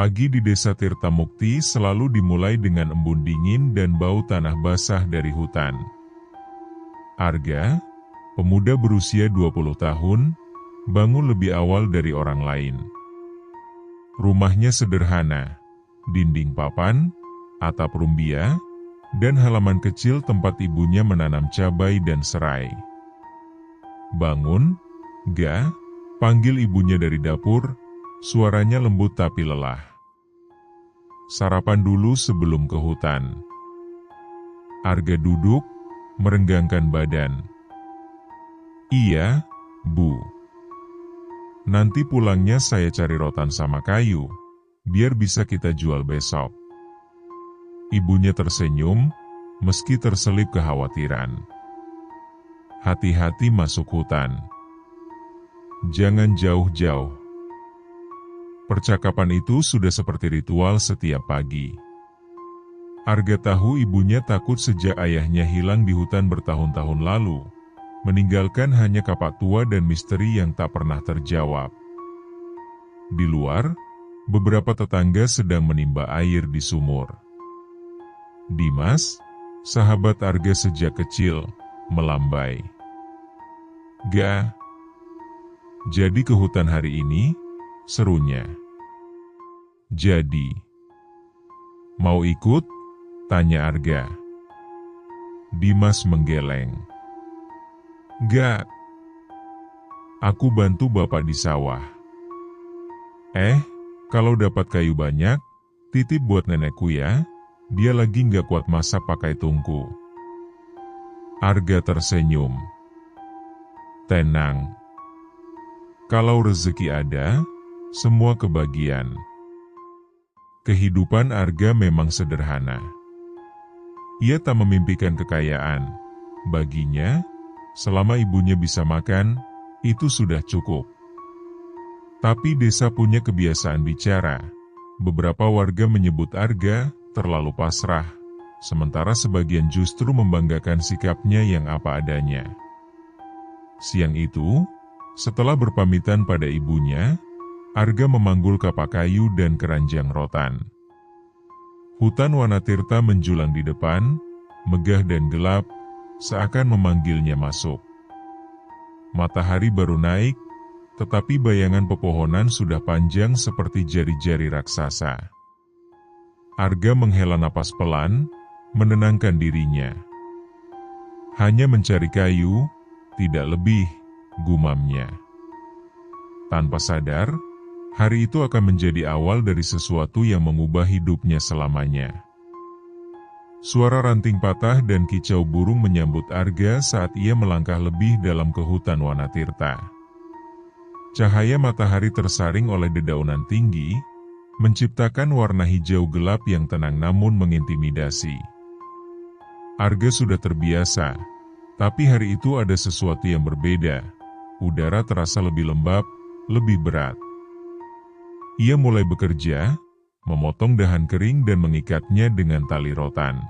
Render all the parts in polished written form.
Pagi di desa Tirtamukti selalu dimulai dengan embun dingin dan bau tanah basah dari hutan. Arga, pemuda berusia 20 tahun, bangun lebih awal dari orang lain. Rumahnya sederhana, dinding papan, atap rumbia, dan halaman kecil tempat ibunya menanam cabai dan serai. "Bangun, Ga," panggil ibunya dari dapur, suaranya lembut tapi lelah. "Sarapan dulu sebelum ke hutan." Arga duduk, merenggangkan badan. "Iya, Bu. Nanti pulangnya saya cari rotan sama kayu, biar bisa kita jual besok." Ibunya tersenyum, meski terselip kekhawatiran. "Hati-hati masuk hutan. Jangan jauh-jauh." Percakapan itu sudah seperti ritual setiap pagi. Arga tahu ibunya takut sejak ayahnya hilang di hutan bertahun-tahun lalu, meninggalkan hanya kapak tua dan misteri yang tak pernah terjawab. Di luar, beberapa tetangga sedang menimba air di sumur. Dimas, sahabat Arga sejak kecil, melambai. "Ga, jadi ke hutan hari ini?" serunya. "Jadi." "Mau ikut?" tanya Arga. Dimas menggeleng. "Ga, aku bantu bapak di sawah." Kalau dapat kayu banyak, titip buat nenekku ya, dia lagi nggak kuat masak pakai tungku." Arga tersenyum. "Tenang. Kalau rezeki ada, semua kebagian." Kehidupan Arga memang sederhana. Ia tak memimpikan kekayaan. Baginya, selama ibunya bisa makan, itu sudah cukup. Tapi desa punya kebiasaan bicara. Beberapa warga menyebut Arga terlalu pasrah, sementara sebagian justru membanggakan sikapnya yang apa adanya. Siang itu, setelah berpamitan pada ibunya, Arga memanggul kapak kayu dan keranjang rotan. Hutan Wanatirta menjulang di depan, megah dan gelap, seakan memanggilnya masuk. Matahari baru naik, tetapi bayangan pepohonan sudah panjang seperti jari-jari raksasa. Arga menghela napas pelan, menenangkan dirinya. "Hanya mencari kayu, tidak lebih," gumamnya. Tanpa sadar, hari itu akan menjadi awal dari sesuatu yang mengubah hidupnya selamanya. Suara ranting patah dan kicau burung menyambut Arga saat ia melangkah lebih dalam ke hutan Wanatirta. Cahaya matahari tersaring oleh dedaunan tinggi, menciptakan warna hijau gelap yang tenang namun mengintimidasi. Arga sudah terbiasa, tapi hari itu ada sesuatu yang berbeda. Udara terasa lebih lembab, lebih berat. Ia mulai bekerja, memotong dahan kering dan mengikatnya dengan tali rotan.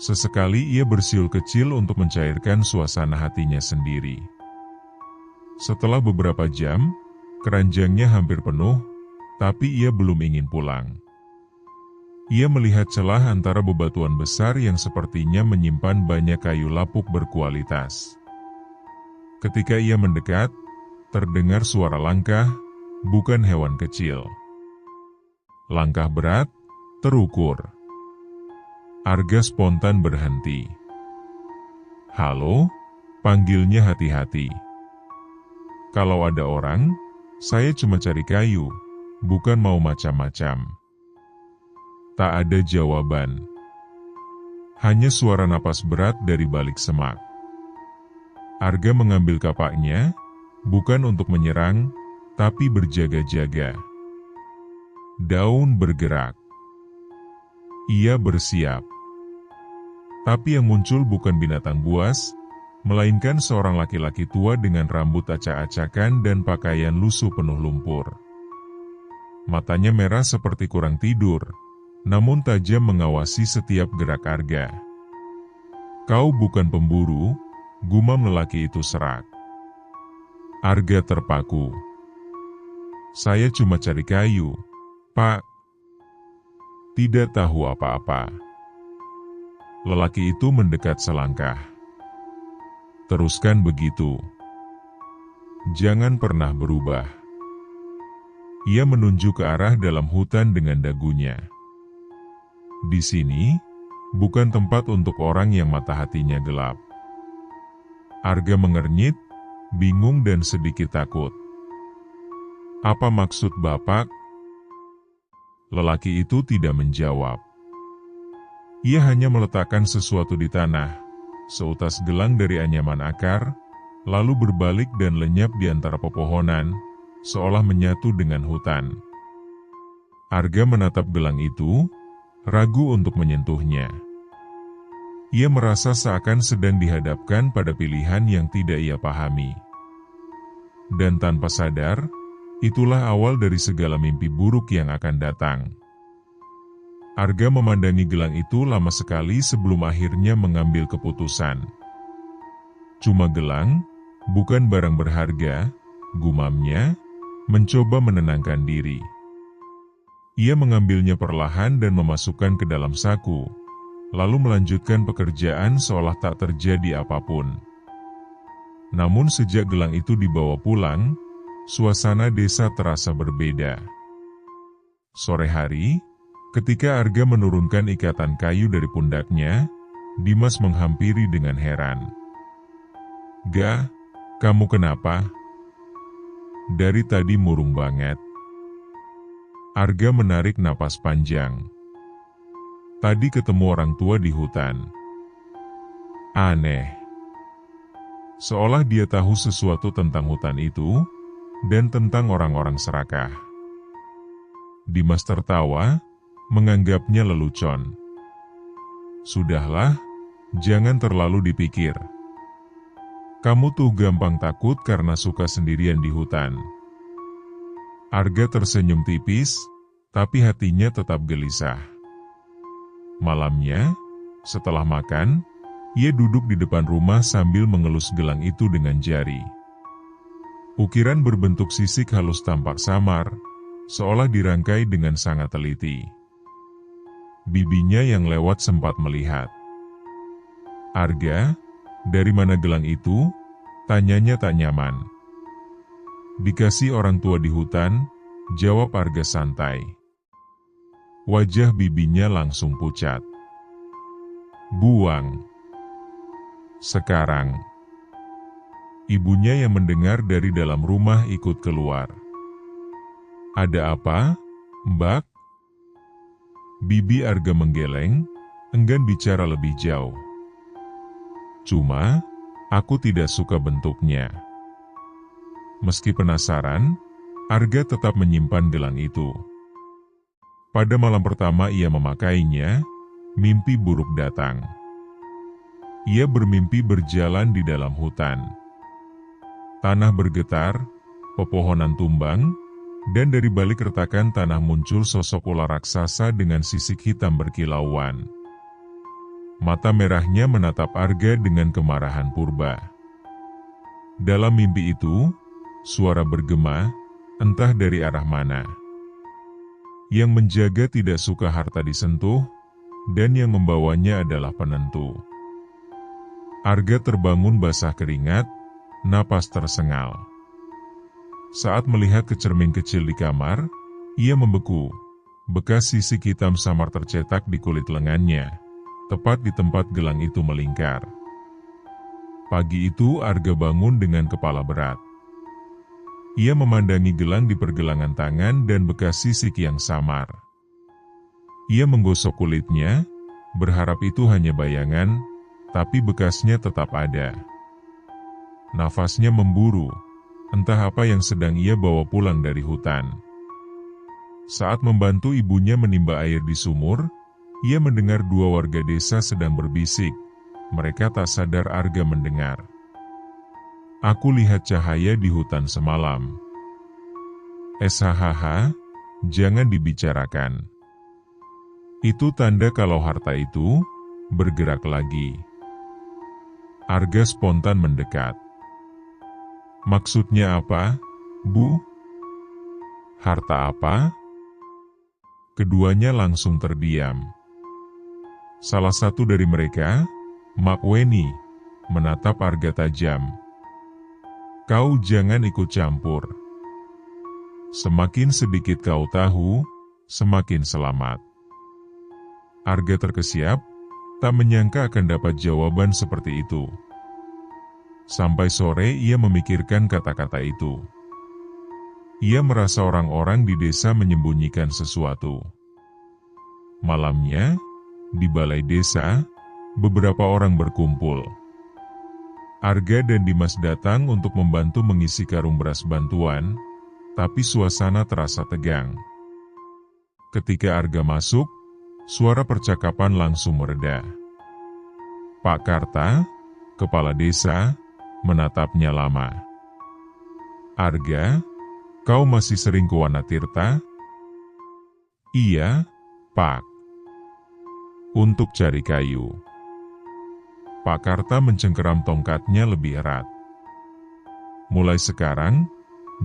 Sesekali ia bersiul kecil untuk mencairkan suasana hatinya sendiri. Setelah beberapa jam, keranjangnya hampir penuh, tapi ia belum ingin pulang. Ia melihat celah antara bebatuan besar yang sepertinya menyimpan banyak kayu lapuk berkualitas. Ketika ia mendekat, terdengar suara langkah, bukan hewan kecil. Langkah berat, terukur. Arga spontan berhenti. "Halo?" panggilnya hati-hati. "Kalau ada orang, saya cuma cari kayu, bukan mau macam-macam." Tak ada jawaban. Hanya suara napas berat dari balik semak. Arga mengambil kapaknya, bukan untuk menyerang, tapi berjaga-jaga. Daun bergerak. Ia bersiap. Tapi yang muncul bukan binatang buas, melainkan seorang laki-laki tua dengan rambut acak-acakan dan pakaian lusuh penuh lumpur. Matanya merah seperti kurang tidur, namun tajam mengawasi setiap gerak Arga. "Kau bukan pemburu," gumam lelaki itu serak. Arga terpaku. "Saya cuma cari kayu, "Pak." Tidak tahu apa-apa. Lelaki itu mendekat selangkah. "Teruskan begitu. Jangan pernah berubah." Ia menunjuk ke arah dalam hutan dengan dagunya. "Di sini, bukan tempat untuk orang yang mata hatinya gelap." Arga mengernyit, bingung dan sedikit takut. "Apa maksud Bapak?" Lelaki itu tidak menjawab. Ia hanya meletakkan sesuatu di tanah, seutas gelang dari anyaman akar, lalu berbalik dan lenyap di antara pepohonan, seolah menyatu dengan hutan. Arga menatap gelang itu, ragu untuk menyentuhnya. Ia merasa seakan sedang dihadapkan pada pilihan yang tidak ia pahami. Dan tanpa sadar, itulah awal dari segala mimpi buruk yang akan datang. Arga memandangi gelang itu lama sekali sebelum akhirnya mengambil keputusan. "Cuma gelang, bukan barang berharga," gumamnya, mencoba menenangkan diri. Ia mengambilnya perlahan dan memasukkan ke dalam saku, lalu melanjutkan pekerjaan seolah tak terjadi apapun. Namun sejak gelang itu dibawa pulang, suasana desa terasa berbeda. Sore hari, ketika Arga menurunkan ikatan kayu dari pundaknya, Dimas menghampiri dengan heran. "Ga, kamu kenapa? Dari tadi murung banget." Arga menarik napas panjang. "Tadi ketemu orang tua di hutan." Aneh. Seolah dia tahu sesuatu tentang hutan itu, dan tentang orang-orang serakah. Dimas tertawa, menganggapnya lelucon. "Sudahlah, jangan terlalu dipikir. Kamu tuh gampang takut karena suka sendirian di hutan." Arga tersenyum tipis, tapi hatinya tetap gelisah. Malamnya, setelah makan, ia duduk di depan rumah sambil mengelus gelang itu dengan jari. Ukiran berbentuk sisik halus tampak samar, seolah dirangkai dengan sangat teliti. Bibinya yang lewat sempat melihat. "Arga, dari mana gelang itu?" tanyanya tak nyaman. "Dikasih orang tua di hutan," jawab Arga santai. Wajah bibinya langsung pucat. "Buang sekarang." Ibunya yang mendengar dari dalam rumah ikut keluar. "Ada apa, Mbak?" Bibi Arga menggeleng, enggan bicara lebih jauh. "Cuma, aku tidak suka bentuknya." Meski penasaran, Arga tetap menyimpan gelang itu. Pada malam pertama ia memakainya, mimpi buruk datang. Ia bermimpi berjalan di dalam hutan. Tanah bergetar, pepohonan tumbang, dan dari balik retakan tanah muncul sosok ular raksasa dengan sisik hitam berkilauan. Mata merahnya menatap Arga dengan kemarahan purba. Dalam mimpi itu, suara bergema, entah dari arah mana. Yang menjaga tidak suka harta disentuh, dan yang membawanya adalah penentu. Arga terbangun basah keringat, napas tersengal. Saat melihat ke cermin kecil di kamar, ia membeku. Bekas sisik hitam samar tercetak di kulit lengannya, tepat di tempat gelang itu melingkar. Pagi itu Arga bangun dengan kepala berat. Ia memandangi gelang di pergelangan tangan dan bekas sisik yang samar. Ia menggosok kulitnya, berharap itu hanya bayangan, tapi bekasnya tetap ada. Nafasnya memburu, entah apa yang sedang ia bawa pulang dari hutan. Saat membantu ibunya menimba air di sumur, ia mendengar dua warga desa sedang berbisik. Mereka tak sadar Arga mendengar. "Aku lihat cahaya di hutan semalam." "SHHH, jangan dibicarakan. Itu tanda kalau harta itu bergerak lagi." Arga spontan mendekat. "Maksudnya apa, Bu?" "Harta apa?" Keduanya langsung terdiam. Salah satu dari mereka, Mak Weni, menatap Arga tajam. Kau jangan ikut campur. Semakin sedikit kau tahu, semakin selamat. Arga terkesiap, tak menyangka akan dapat jawaban seperti itu. Sampai sore ia memikirkan kata-kata itu. Ia merasa orang-orang di desa menyembunyikan sesuatu. Malamnya, di balai desa, beberapa orang berkumpul. Arga dan Dimas datang untuk membantu mengisi karung beras bantuan, tapi suasana terasa tegang. Ketika Arga masuk, suara percakapan langsung mereda. Pak Karta, kepala desa, menatapnya lama. Arga, kau masih sering ke Wanatirta? Iya, Pak. Untuk cari kayu. Pak Karta mencengkeram tongkatnya lebih erat. Mulai sekarang,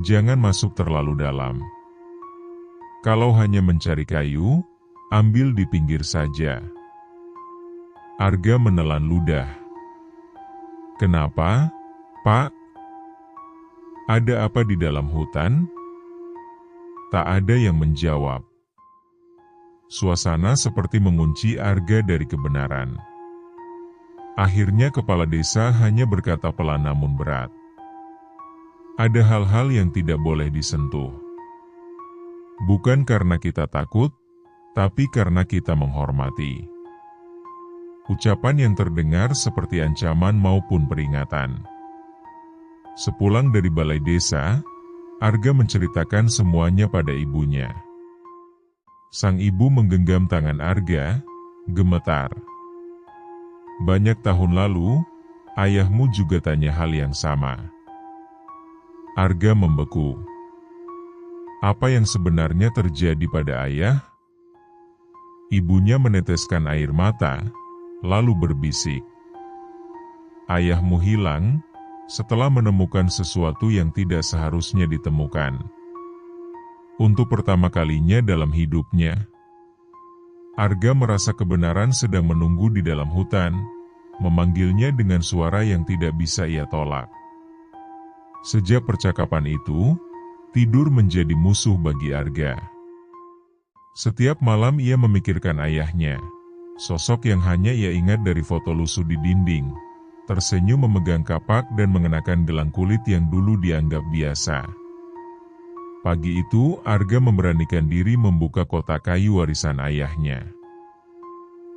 jangan masuk terlalu dalam. Kalau hanya mencari kayu, ambil di pinggir saja. Arga menelan ludah. Kenapa, Pak? Ada apa di dalam hutan? Tak ada yang menjawab. Suasana seperti mengunci Arga dari kebenaran. Akhirnya kepala desa hanya berkata pelan namun berat. Ada hal-hal yang tidak boleh disentuh. Bukan karena kita takut, tapi karena kita menghormati. Ucapan yang terdengar seperti ancaman maupun peringatan. Sepulang dari balai desa, Arga menceritakan semuanya pada ibunya. Sang ibu menggenggam tangan Arga, gemetar. Banyak tahun lalu, ayahmu juga tanya hal yang sama. Arga membeku. Apa yang sebenarnya terjadi pada ayah? Ibunya meneteskan air mata, lalu berbisik. Ayahmu hilang setelah menemukan sesuatu yang tidak seharusnya ditemukan. Untuk pertama kalinya dalam hidupnya, Arga merasa kebenaran sedang menunggu di dalam hutan, memanggilnya dengan suara yang tidak bisa ia tolak. Sejak percakapan itu, tidur menjadi musuh bagi Arga. Setiap malam ia memikirkan ayahnya, sosok yang hanya ia ingat dari foto lusuh di dinding, tersenyum memegang kapak dan mengenakan gelang kulit yang dulu dianggap biasa. Pagi itu, Arga memberanikan diri membuka kotak kayu warisan ayahnya.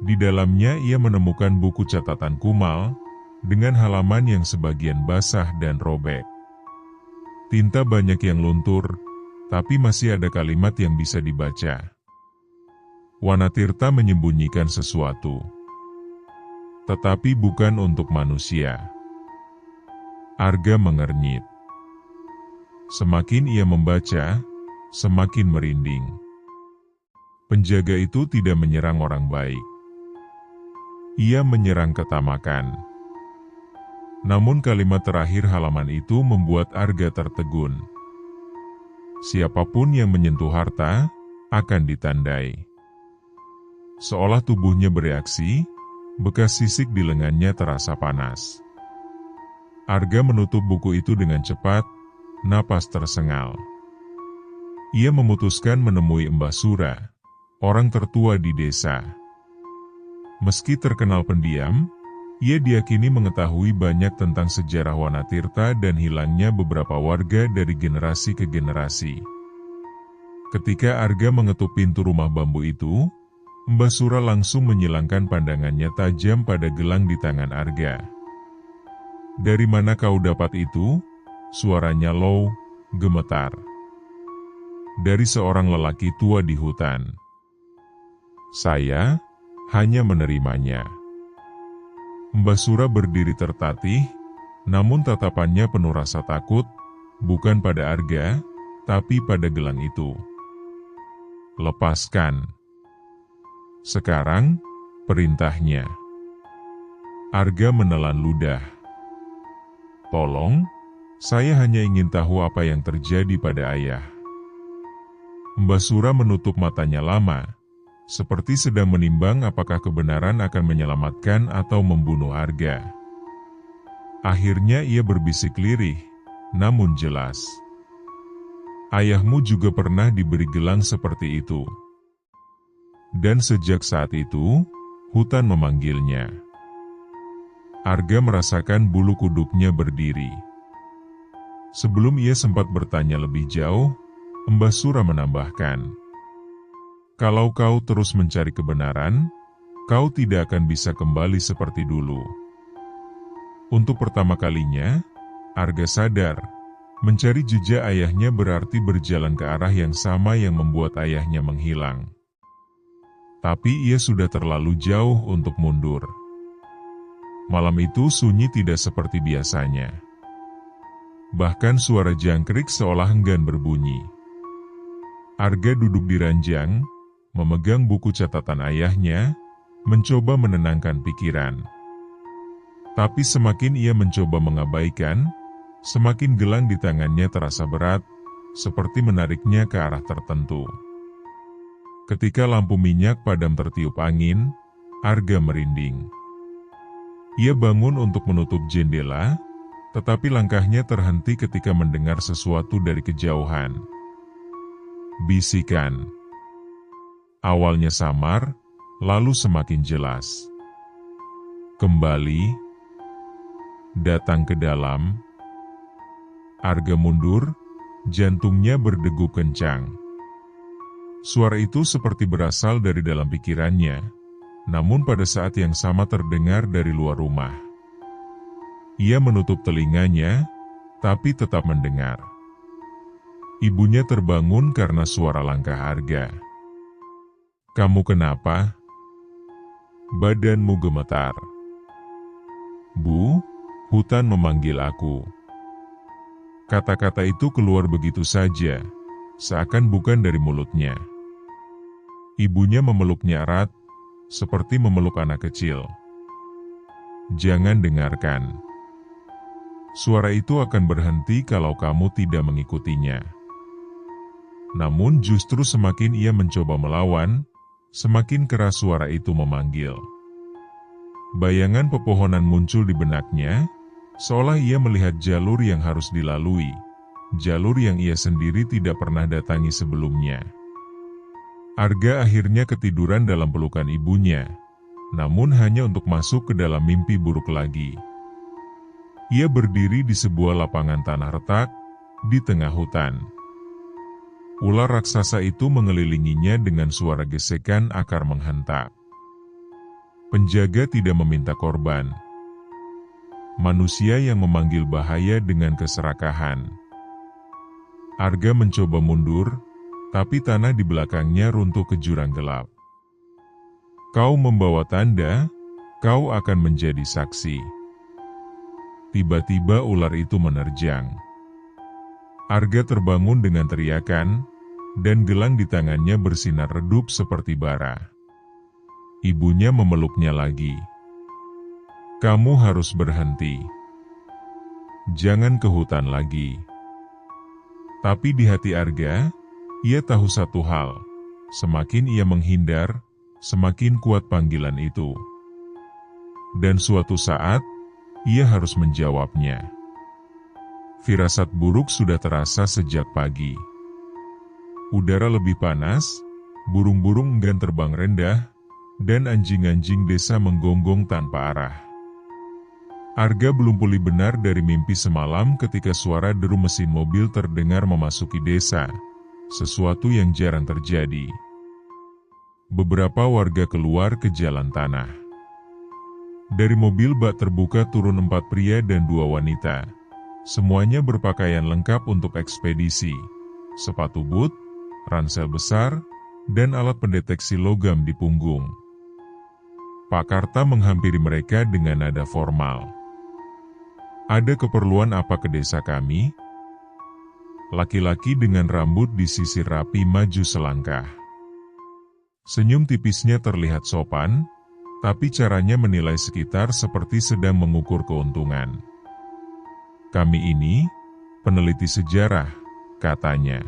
Di dalamnya ia menemukan buku catatan kumal, dengan halaman yang sebagian basah dan robek. Tinta banyak yang luntur, tapi masih ada kalimat yang bisa dibaca. Wanatirta menyembunyikan sesuatu. Tetapi bukan untuk manusia. Arga mengernyit. Semakin ia membaca, semakin merinding. Penjaga itu tidak menyerang orang baik. Ia menyerang ketamakan. Namun kalimat terakhir halaman itu membuat Arga tertegun. Siapapun yang menyentuh harta, akan ditandai. Seolah tubuhnya bereaksi, bekas sisik di lengannya terasa panas. Arga menutup buku itu dengan cepat, napas tersengal. Ia memutuskan menemui Mbah Sura, orang tertua di desa. Meski terkenal pendiam, ia diyakini mengetahui banyak tentang sejarah Wanatirta dan hilangnya beberapa warga dari generasi ke generasi. Ketika Arga mengetuk pintu rumah bambu itu, Mbah Sura langsung menyilangkan pandangannya tajam pada gelang di tangan Arga. Dari mana kau dapat itu? Suaranya low, gemetar. Dari seorang lelaki tua di hutan. Saya hanya menerimanya. Mbah Sura berdiri tertatih, namun tatapannya penuh rasa takut, bukan pada Arga, tapi pada gelang itu. Lepaskan. Sekarang, perintahnya. Arga menelan ludah. Tolong, saya hanya ingin tahu apa yang terjadi pada ayah. Mbah Sura menutup matanya lama, seperti sedang menimbang apakah kebenaran akan menyelamatkan atau membunuh Arga. Akhirnya ia berbisik lirih, namun jelas. Ayahmu juga pernah diberi gelang seperti itu. Dan sejak saat itu, hutan memanggilnya. Arga merasakan bulu kuduknya berdiri. Sebelum ia sempat bertanya lebih jauh, Mbah Sura menambahkan, "Kalau kau terus mencari kebenaran, kau tidak akan bisa kembali seperti dulu." Untuk pertama kalinya, Arga sadar, mencari jejak ayahnya berarti berjalan ke arah yang sama yang membuat ayahnya menghilang. Tapi ia sudah terlalu jauh untuk mundur. Malam itu sunyi tidak seperti biasanya. Bahkan suara jangkrik seolah enggan berbunyi. Arga duduk di ranjang, memegang buku catatan ayahnya, mencoba menenangkan pikiran. Tapi semakin ia mencoba mengabaikan, semakin gelang di tangannya terasa berat, seperti menariknya ke arah tertentu. Ketika lampu minyak padam tertiup angin, Arga merinding. Ia bangun untuk menutup jendela, tetapi langkahnya terhenti ketika mendengar sesuatu dari kejauhan. Bisikan. Awalnya samar, lalu semakin jelas. Kembali. Datang ke dalam. Arga mundur, jantungnya berdegup kencang. Suara itu seperti berasal dari dalam pikirannya, namun pada saat yang sama terdengar dari luar rumah. Ia menutup telinganya, tapi tetap mendengar. Ibunya terbangun karena suara langkah Arga. "Kamu kenapa?" Badanmu gemetar. "Bu, hutan memanggil aku." Kata-kata itu keluar begitu saja, seakan bukan dari mulutnya. Ibunya memeluknya erat, seperti memeluk anak kecil. "Jangan dengarkan. Suara itu akan berhenti kalau kamu tidak mengikutinya." Namun justru semakin ia mencoba melawan, semakin keras suara itu memanggil. Bayangan pepohonan muncul di benaknya, seolah ia melihat jalur yang harus dilalui, jalur yang ia sendiri tidak pernah datangi sebelumnya. Arga akhirnya ketiduran dalam pelukan ibunya, namun hanya untuk masuk ke dalam mimpi buruk lagi. Ia berdiri di sebuah lapangan tanah retak, di tengah hutan. Ular raksasa itu mengelilinginya dengan suara gesekan akar menghentak. Penjaga tidak meminta korban. Manusia yang memanggil bahaya dengan keserakahan. Arga mencoba mundur, tapi tanah di belakangnya runtuh ke jurang gelap. "Kau membawa tanda, kau akan menjadi saksi." Tiba-tiba ular itu menerjang. Arga terbangun dengan teriakan, dan gelang di tangannya bersinar redup seperti bara. Ibunya memeluknya lagi. "Kamu harus berhenti. Jangan ke hutan lagi." Tapi di hati Arga, ia tahu satu hal, semakin ia menghindar, semakin kuat panggilan itu. Dan suatu saat, ia harus menjawabnya. Firasat buruk sudah terasa sejak pagi. Udara lebih panas, burung-burung enggan terbang rendah, dan anjing-anjing desa menggonggong tanpa arah. Arga belum pulih benar dari mimpi semalam ketika suara deru mesin mobil terdengar memasuki desa, sesuatu yang jarang terjadi. Beberapa warga keluar ke jalan tanah. Dari mobil bak terbuka turun 4 pria dan 2 wanita. Semuanya berpakaian lengkap untuk ekspedisi, sepatu boot, ransel besar, dan alat pendeteksi logam di punggung. Pak Karta menghampiri mereka dengan nada formal. "Ada keperluan apa ke desa kami?" Laki-laki dengan rambut disisir rapi maju selangkah. Senyum tipisnya terlihat sopan, tapi caranya menilai sekitar seperti sedang mengukur keuntungan. "Kami ini, peneliti sejarah," katanya.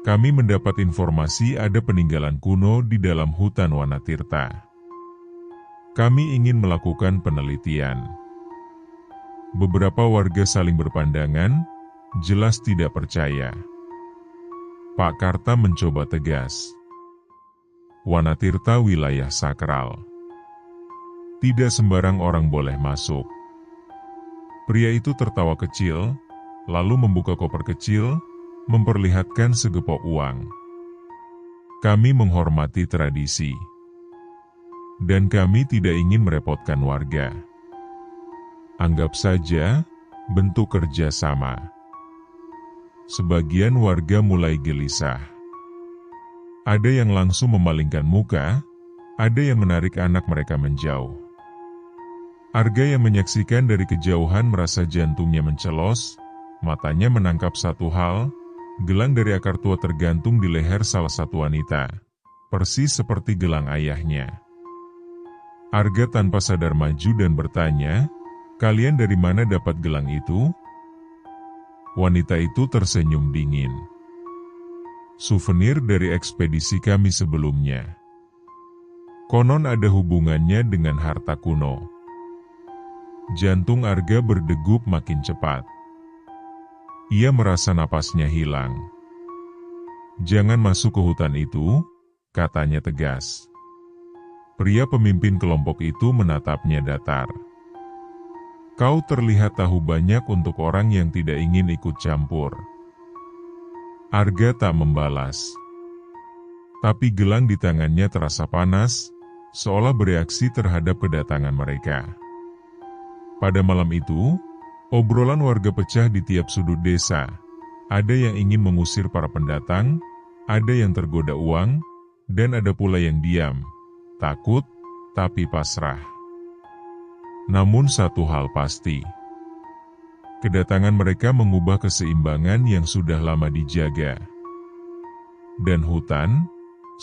kami mendapat informasi ada peninggalan kuno di dalam hutan Wanatirta. Kami ingin melakukan penelitian. Beberapa warga saling berpandangan, jelas tidak percaya. Pak Karta mencoba tegas. Wanatirta wilayah sakral. Tidak sembarang orang boleh masuk. Pria itu tertawa kecil, lalu membuka koper kecil, memperlihatkan segepok uang. Kami menghormati tradisi. Dan kami tidak ingin merepotkan warga. Anggap saja bentuk kerjasama. Sebagian warga mulai gelisah. Ada yang langsung memalingkan muka, ada yang menarik anak mereka menjauh. Arga yang menyaksikan dari kejauhan merasa jantungnya mencelos, matanya menangkap satu hal, gelang dari akar tua tergantung di leher salah satu wanita, persis seperti gelang ayahnya. Arga tanpa sadar maju dan bertanya, "Kalian dari mana dapat gelang itu?" Wanita itu tersenyum dingin. "Souvenir dari ekspedisi kami sebelumnya. Konon ada hubungannya dengan harta kuno." Jantung Arga berdegup makin cepat. Ia merasa napasnya hilang. "Jangan masuk ke hutan itu," katanya tegas. Pria pemimpin kelompok itu menatapnya datar. "Kau terlihat tahu banyak untuk orang yang tidak ingin ikut campur." Arga tak membalas. Tapi gelang di tangannya terasa panas, seolah bereaksi terhadap kedatangan mereka. Pada malam itu, obrolan warga pecah di tiap sudut desa. Ada yang ingin mengusir para pendatang, ada yang tergoda uang, dan ada pula yang diam, takut, tapi pasrah. Namun satu hal pasti. Kedatangan mereka mengubah keseimbangan yang sudah lama dijaga. Dan hutan,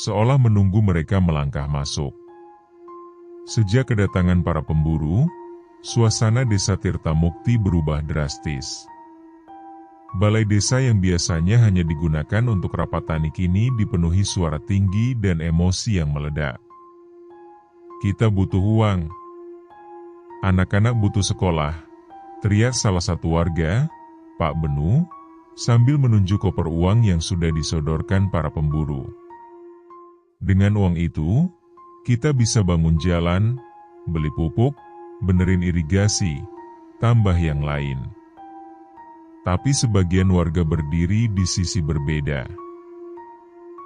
seolah menunggu mereka melangkah masuk. Sejak kedatangan para pemburu, suasana desa Tirtamukti berubah drastis. Balai desa yang biasanya hanya digunakan untuk rapat tani kini dipenuhi suara tinggi dan emosi yang meledak. "Kita butuh uang. Anak-anak butuh sekolah," teriak salah satu warga, Pak Benu, sambil menunjuk koper uang yang sudah disodorkan para pemburu. "Dengan uang itu, kita bisa bangun jalan, beli pupuk, benerin irigasi, tambah yang lain." Tapi sebagian warga berdiri di sisi berbeda.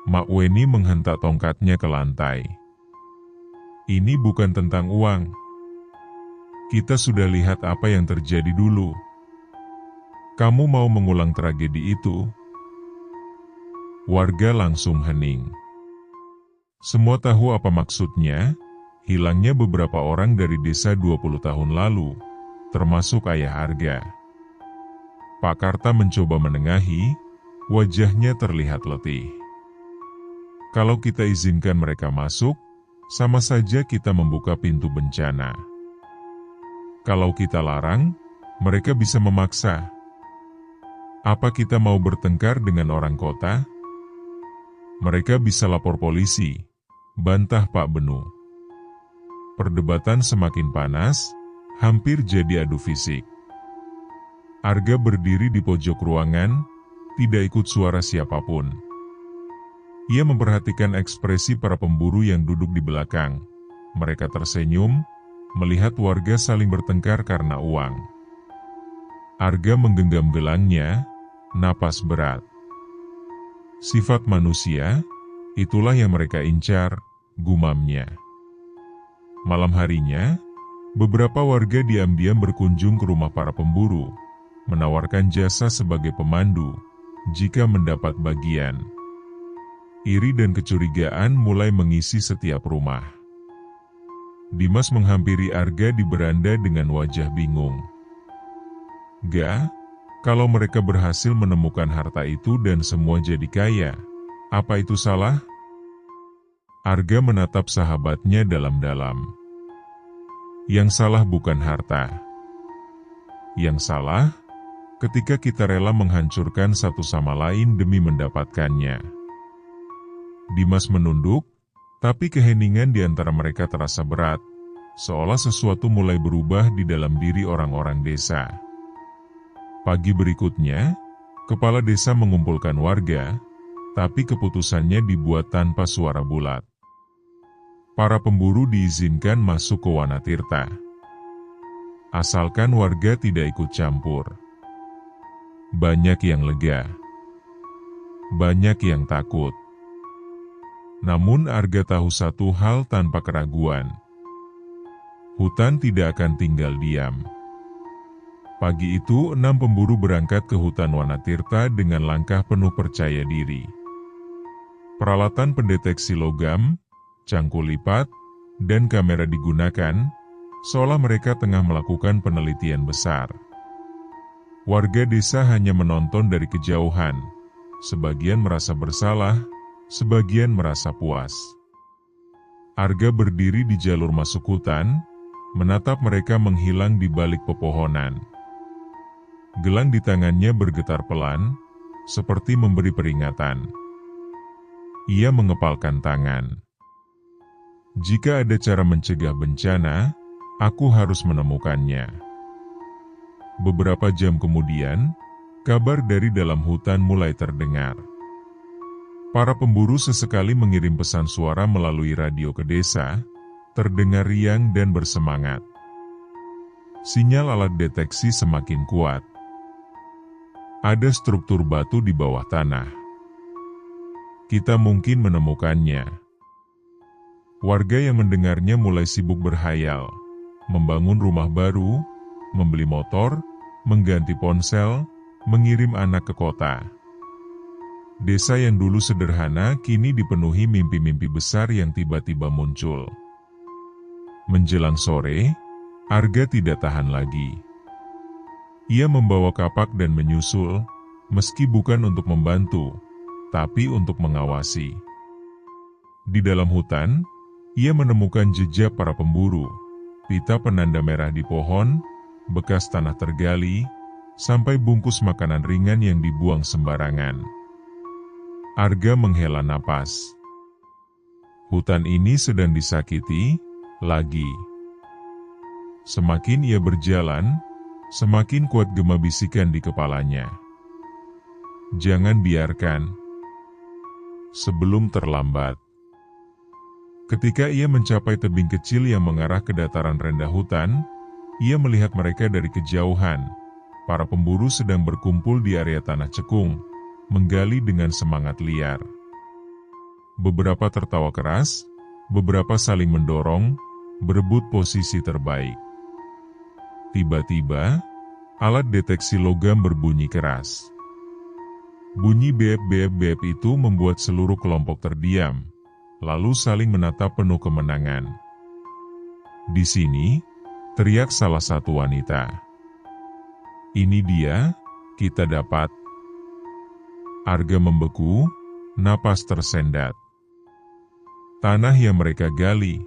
Mak Weni menghentak tongkatnya ke lantai. "Ini bukan tentang uang. Kita sudah lihat apa yang terjadi dulu. Kamu mau mengulang tragedi itu?" Warga langsung hening. Semua tahu apa maksudnya, hilangnya beberapa orang dari desa 20 tahun lalu, termasuk ayah Arga. Pak Karta mencoba menengahi, wajahnya terlihat letih. "Kalau kita izinkan mereka masuk, sama saja kita membuka pintu bencana. Kalau kita larang, mereka bisa memaksa. Apa kita mau bertengkar dengan orang kota? Mereka bisa lapor polisi," bantah Pak Benu. Perdebatan semakin panas, hampir jadi adu fisik. Arga berdiri di pojok ruangan, tidak ikut suara siapapun. Ia memperhatikan ekspresi para pemburu yang duduk di belakang. Mereka tersenyum, melihat warga saling bertengkar karena uang. Arga menggenggam gelangnya, napas berat. Sifat manusia, itulah yang mereka incar, gumamnya. Malam harinya, beberapa warga diam-diam berkunjung ke rumah para pemburu, menawarkan jasa sebagai pemandu, jika mendapat bagian. Iri dan kecurigaan mulai mengisi setiap rumah. Dimas menghampiri Arga di beranda dengan wajah bingung. "Ga, kalau mereka berhasil menemukan harta itu dan semua jadi kaya, apa itu salah?" Arga menatap sahabatnya dalam-dalam. "Yang salah bukan harta. Yang salah, ketika kita rela menghancurkan satu sama lain demi mendapatkannya. Dimas menunduk, tapi keheningan di antara mereka terasa berat, seolah sesuatu mulai berubah di dalam diri orang-orang desa. Pagi berikutnya, kepala desa mengumpulkan warga, tapi keputusannya dibuat tanpa suara bulat. Para pemburu diizinkan masuk ke Wanatirta. Asalkan warga tidak ikut campur. Banyak yang lega. Banyak yang takut. Namun Arga tahu satu hal tanpa keraguan. Hutan tidak akan tinggal diam. Pagi itu 6 pemburu berangkat ke hutan Wanatirta dengan langkah penuh percaya diri. Peralatan pendeteksi logam, cangkul lipat, dan kamera digunakan, seolah mereka tengah melakukan penelitian besar. Warga desa hanya menonton dari kejauhan, sebagian merasa bersalah, sebagian merasa puas. Arga berdiri di jalur masuk hutan, menatap mereka menghilang di balik pepohonan. Gelang di tangannya bergetar pelan, seperti memberi peringatan. Ia mengepalkan tangan. Jika ada cara mencegah bencana, aku harus menemukannya. Beberapa jam kemudian, kabar dari dalam hutan mulai terdengar. Para pemburu sesekali mengirim pesan suara melalui radio ke desa, terdengar riang dan bersemangat. Sinyal alat deteksi semakin kuat. Ada struktur batu di bawah tanah. Kita mungkin menemukannya. Warga yang mendengarnya mulai sibuk berhayal, membangun rumah baru, membeli motor, mengganti ponsel, mengirim anak ke kota. Desa yang dulu sederhana kini dipenuhi mimpi-mimpi besar yang tiba-tiba muncul. Menjelang sore, Arga tidak tahan lagi. Ia membawa kapak dan menyusul, meski bukan untuk membantu, tapi untuk mengawasi. Di dalam hutan, ia menemukan jejak para pemburu, pita penanda merah di pohon, bekas tanah tergali, sampai bungkus makanan ringan yang dibuang sembarangan. Arga menghela napas. Hutan ini sedang disakiti, lagi. Semakin ia berjalan, semakin kuat gema bisikan di kepalanya. Jangan biarkan. Sebelum terlambat. Ketika ia mencapai tebing kecil yang mengarah ke dataran rendah hutan, ia melihat mereka dari kejauhan. Para pemburu sedang berkumpul di area tanah cekung, menggali dengan semangat liar. Beberapa tertawa keras, beberapa saling mendorong, berebut posisi terbaik. Tiba-tiba, alat deteksi logam berbunyi keras. Bunyi beep-beep-beep itu membuat seluruh kelompok terdiam, lalu saling menatap penuh kemenangan. Di sini, teriak salah satu wanita. Ini dia, kita dapat. Arga membeku, napas tersendat. Tanah yang mereka gali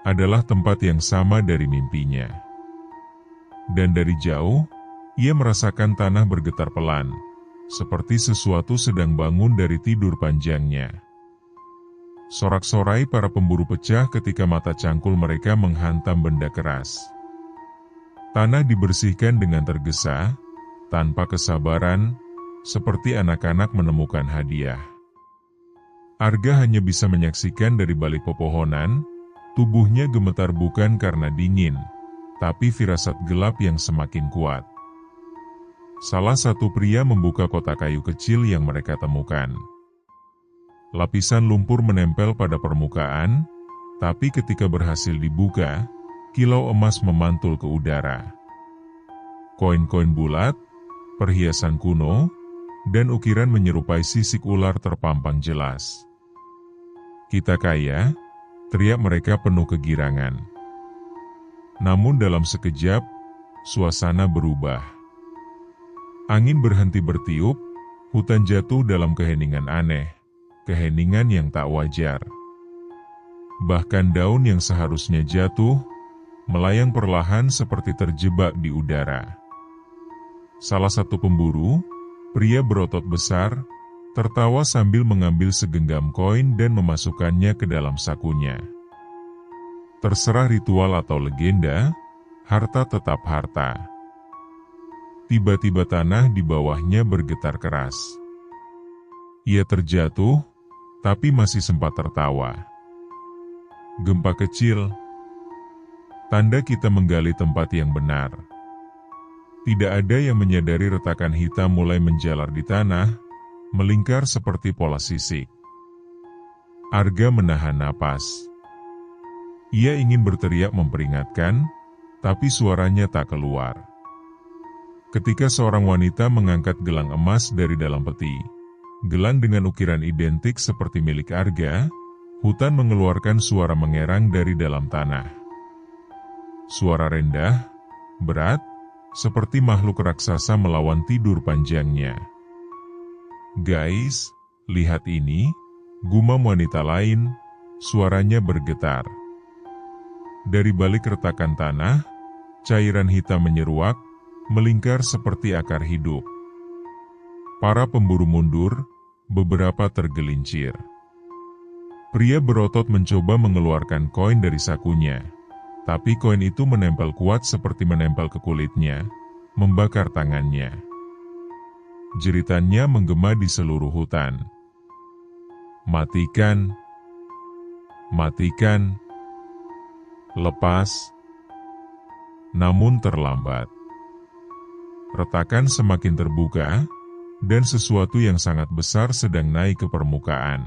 adalah tempat yang sama dari mimpinya. Dan dari jauh, ia merasakan tanah bergetar pelan, seperti sesuatu sedang bangun dari tidur panjangnya. Sorak-sorai para pemburu pecah ketika mata cangkul mereka menghantam benda keras. Tanah dibersihkan dengan tergesa, tanpa kesabaran, seperti anak-anak menemukan hadiah. Arga hanya bisa menyaksikan dari balik pepohonan, tubuhnya gemetar bukan karena dingin, tapi firasat gelap yang semakin kuat. Salah satu pria membuka kotak kayu kecil yang mereka temukan. Lapisan lumpur menempel pada permukaan, tapi ketika berhasil dibuka, kilau emas memantul ke udara. Koin-koin bulat, perhiasan kuno, dan ukiran menyerupai sisik ular terpampang jelas. Kita kaya, teriak mereka penuh kegirangan. Namun dalam sekejap, suasana berubah. Angin berhenti bertiup, hutan jatuh dalam keheningan aneh, keheningan yang tak wajar. Bahkan daun yang seharusnya jatuh, melayang perlahan seperti terjebak di udara. Salah satu pemburu, pria berotot besar, tertawa sambil mengambil segenggam koin dan memasukkannya ke dalam sakunya. Terserah ritual atau legenda, harta tetap harta. Tiba-tiba tanah di bawahnya bergetar keras. Ia terjatuh, tapi masih sempat tertawa. Gempa kecil, tanda kita menggali tempat yang benar. Tidak ada yang menyadari retakan hitam mulai menjalar di tanah, melingkar seperti pola sisik. Arga menahan napas. Ia ingin berteriak memperingatkan, tapi suaranya tak keluar. Ketika seorang wanita mengangkat gelang emas dari dalam peti, gelang dengan ukiran identik seperti milik Arga, hutan mengeluarkan suara mengerang dari dalam tanah. Suara rendah, berat, seperti makhluk raksasa melawan tidur panjangnya. "Guys, lihat ini," gumam wanita lain, suaranya bergetar. Dari balik retakan tanah, cairan hitam menyeruak, melingkar seperti akar hidup. Para pemburu mundur, beberapa tergelincir. Pria berotot mencoba mengeluarkan koin dari sakunya. Tapi koin itu menempel kuat seperti menempel ke kulitnya, membakar tangannya. Jeritannya menggema di seluruh hutan. "Matikan! Matikan! Lepas!" Namun terlambat. Retakan semakin terbuka, dan sesuatu yang sangat besar sedang naik ke permukaan.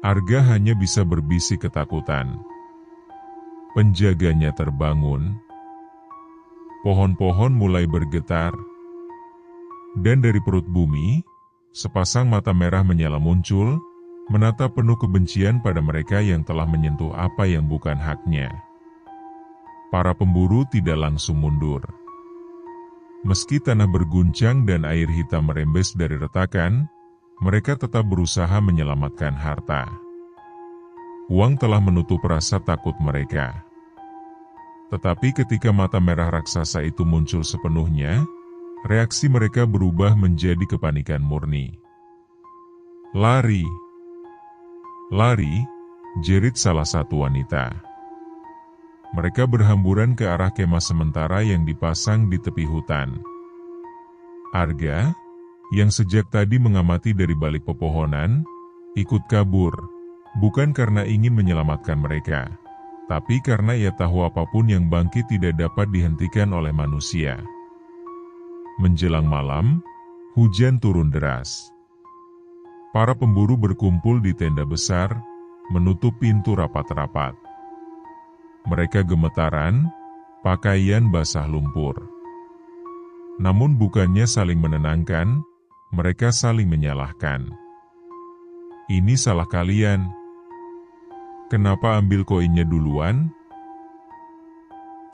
Arga hanya bisa berbisik ketakutan. Penjaganya terbangun. Pohon-pohon mulai bergetar. Dan dari perut bumi, sepasang mata merah menyala muncul, menatap penuh kebencian pada mereka yang telah menyentuh apa yang bukan haknya. Para pemburu tidak langsung mundur. Meski tanah berguncang dan air hitam merembes dari retakan, mereka tetap berusaha menyelamatkan harta. Uang telah menutup rasa takut mereka. Tetapi ketika mata merah raksasa itu muncul sepenuhnya, reaksi mereka berubah menjadi kepanikan murni. "Lari! Lari!" jerit salah satu wanita. Mereka berhamburan ke arah kemah sementara yang dipasang di tepi hutan. Arga, yang sejak tadi mengamati dari balik pepohonan, ikut kabur, bukan karena ingin menyelamatkan mereka, tapi karena ia tahu apapun yang bangkit tidak dapat dihentikan oleh manusia. Menjelang malam, hujan turun deras. Para pemburu berkumpul di tenda besar, menutup pintu rapat-rapat. Mereka gemetaran, pakaian basah lumpur. Namun bukannya saling menenangkan, mereka saling menyalahkan. "Ini salah kalian. Kenapa ambil koinnya duluan?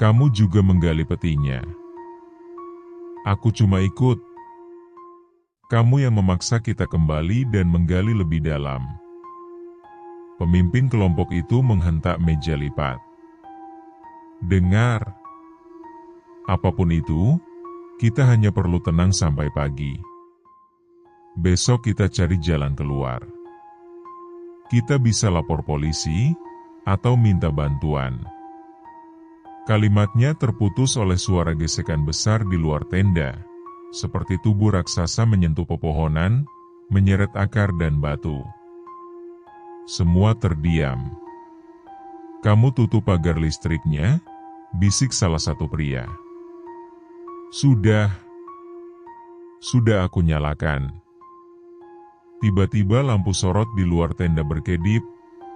Kamu juga menggali petinya. Aku cuma ikut. Kamu yang memaksa kita kembali dan menggali lebih dalam." Pemimpin kelompok itu menghentak meja lipat. "Dengar. Apapun itu, kita hanya perlu tenang sampai pagi. Besok kita cari jalan keluar. Kita bisa lapor polisi, atau minta bantuan." Kalimatnya terputus oleh suara gesekan besar di luar tenda, seperti tubuh raksasa menyentuh pepohonan, menyeret akar dan batu. Semua terdiam. "Kamu tutup pagar listriknya?" bisik salah satu pria. Sudah aku nyalakan." Tiba-tiba lampu sorot di luar tenda berkedip,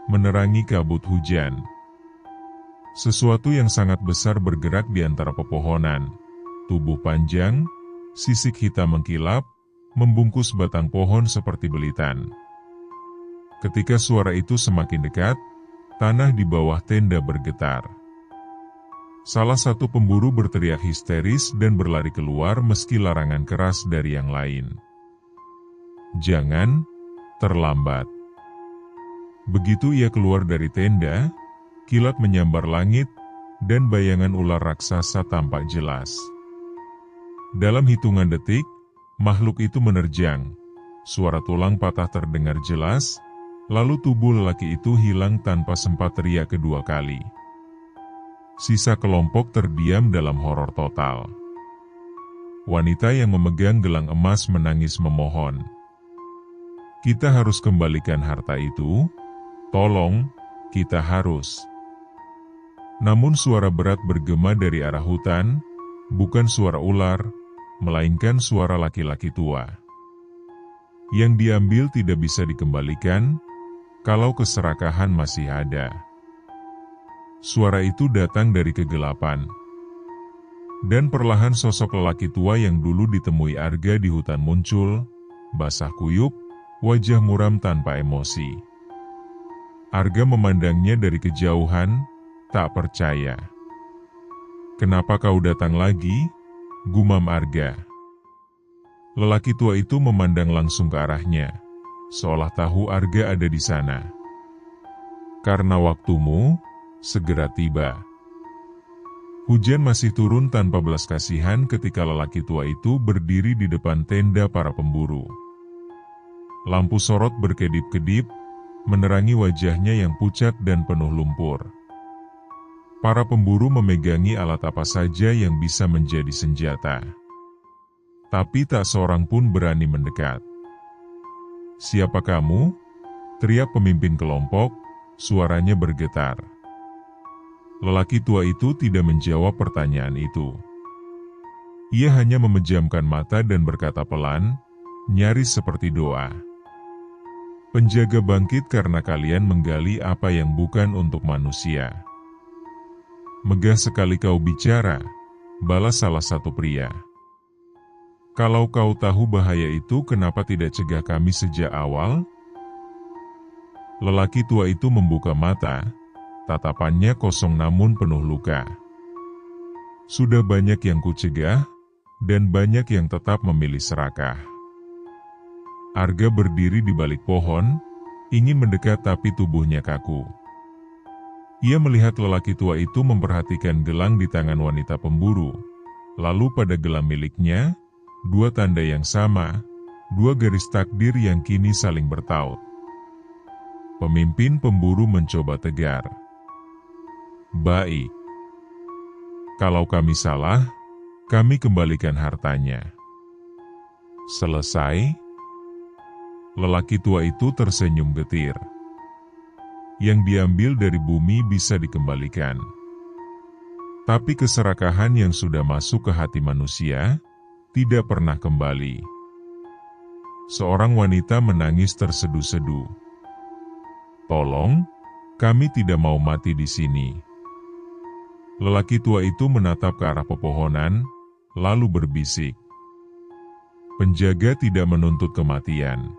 menerangi kabut hujan. Sesuatu yang sangat besar bergerak di antara pepohonan. Tubuh panjang, sisik hitam mengkilap, membungkus batang pohon seperti belitan. Ketika suara itu semakin dekat, tanah di bawah tenda bergetar. Salah satu pemburu berteriak histeris dan berlari keluar meski larangan keras dari yang lain. "Jangan, terlambat." Begitu ia keluar dari tenda, kilat menyambar langit, dan bayangan ular raksasa tampak jelas. Dalam hitungan detik, makhluk itu menerjang. Suara tulang patah terdengar jelas, lalu tubuh lelaki itu hilang tanpa sempat teriak kedua kali. Sisa kelompok terdiam dalam horor total. Wanita yang memegang gelang emas menangis memohon. Kita harus kembalikan harta itu, tolong, kita harus. Namun suara berat bergema dari arah hutan, bukan suara ular, melainkan suara laki-laki tua. Yang diambil tidak bisa dikembalikan, kalau keserakahan masih ada. Suara itu datang dari kegelapan. Dan perlahan sosok lelaki tua yang dulu ditemui Arga di hutan muncul, basah kuyup, wajah muram tanpa emosi. Arga memandangnya dari kejauhan, tak percaya. "Kenapa kau datang lagi?" gumam Arga. Lelaki tua itu memandang langsung ke arahnya, seolah tahu Arga ada di sana. "Karena waktumu segera tiba." Hujan masih turun tanpa belas kasihan ketika lelaki tua itu berdiri di depan tenda para pemburu. Lampu sorot berkedip-kedip, menerangi wajahnya yang pucat dan penuh lumpur. Para pemburu memegangi alat apa saja yang bisa menjadi senjata. Tapi tak seorang pun berani mendekat. "Siapa kamu?" teriak pemimpin kelompok, suaranya bergetar. Lelaki tua itu tidak menjawab pertanyaan itu. Ia hanya memejamkan mata dan berkata pelan, nyaris seperti doa. "Penjaga bangkit karena kalian menggali apa yang bukan untuk manusia." "Megah sekali kau bicara," balas salah satu pria. "Kalau kau tahu bahaya itu, kenapa tidak cegah kami sejak awal?" Lelaki tua itu membuka mata, tatapannya kosong namun penuh luka. "Sudah banyak yang kucegah, dan banyak yang tetap memilih serakah." Arga berdiri di balik pohon, ingin mendekat tapi tubuhnya kaku. Ia melihat lelaki tua itu memperhatikan gelang di tangan wanita pemburu, lalu pada gelang miliknya, dua tanda yang sama, dua garis takdir yang kini saling bertaut. Pemimpin pemburu mencoba tegar. "Baik. Kalau kami salah, kami kembalikan hartanya." "Selesai?" Lelaki tua itu tersenyum getir. "Yang diambil dari bumi bisa dikembalikan. Tapi keserakahan yang sudah masuk ke hati manusia, tidak pernah kembali." Seorang wanita menangis terseduh-seduh. "Tolong, kami tidak mau mati di sini." Lelaki tua itu menatap ke arah pepohonan, lalu berbisik. "Penjaga tidak menuntut kematian.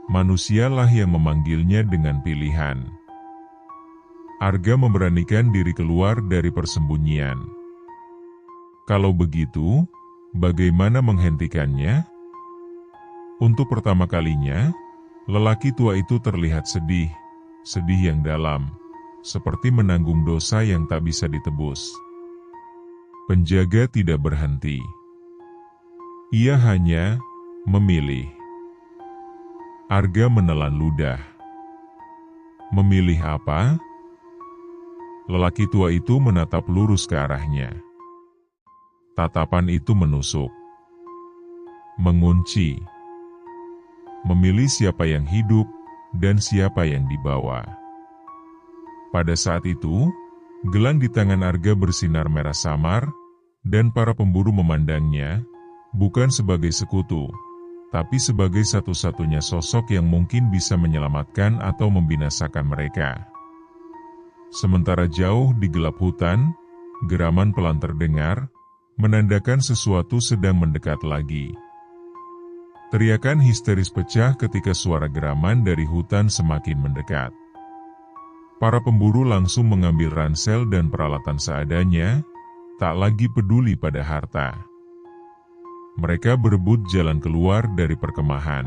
Manusialah yang memanggilnya dengan pilihan." Arga memberanikan diri keluar dari persembunyian. "Kalau begitu, bagaimana menghentikannya?" Untuk pertama kalinya, lelaki tua itu terlihat sedih, sedih yang dalam, seperti menanggung dosa yang tak bisa ditebus. Penjaga tidak berhenti. Ia hanya memilih. Arga menelan ludah. "Memilih apa?" Lelaki tua itu menatap lurus ke arahnya. Tatapan itu menusuk. Mengunci. Memilih siapa yang hidup dan siapa yang dibawa. Pada saat itu, gelang di tangan Arga bersinar merah samar, dan para pemburu memandangnya, bukan sebagai sekutu, tapi sebagai satu-satunya sosok yang mungkin bisa menyelamatkan atau membinasakan mereka. Sementara jauh di gelap hutan, geraman pelan terdengar, menandakan sesuatu sedang mendekat lagi. Teriakan histeris pecah ketika suara geraman dari hutan semakin mendekat. Para pemburu langsung mengambil ransel dan peralatan seadanya, tak lagi peduli pada harta. Mereka berebut jalan keluar dari perkemahan.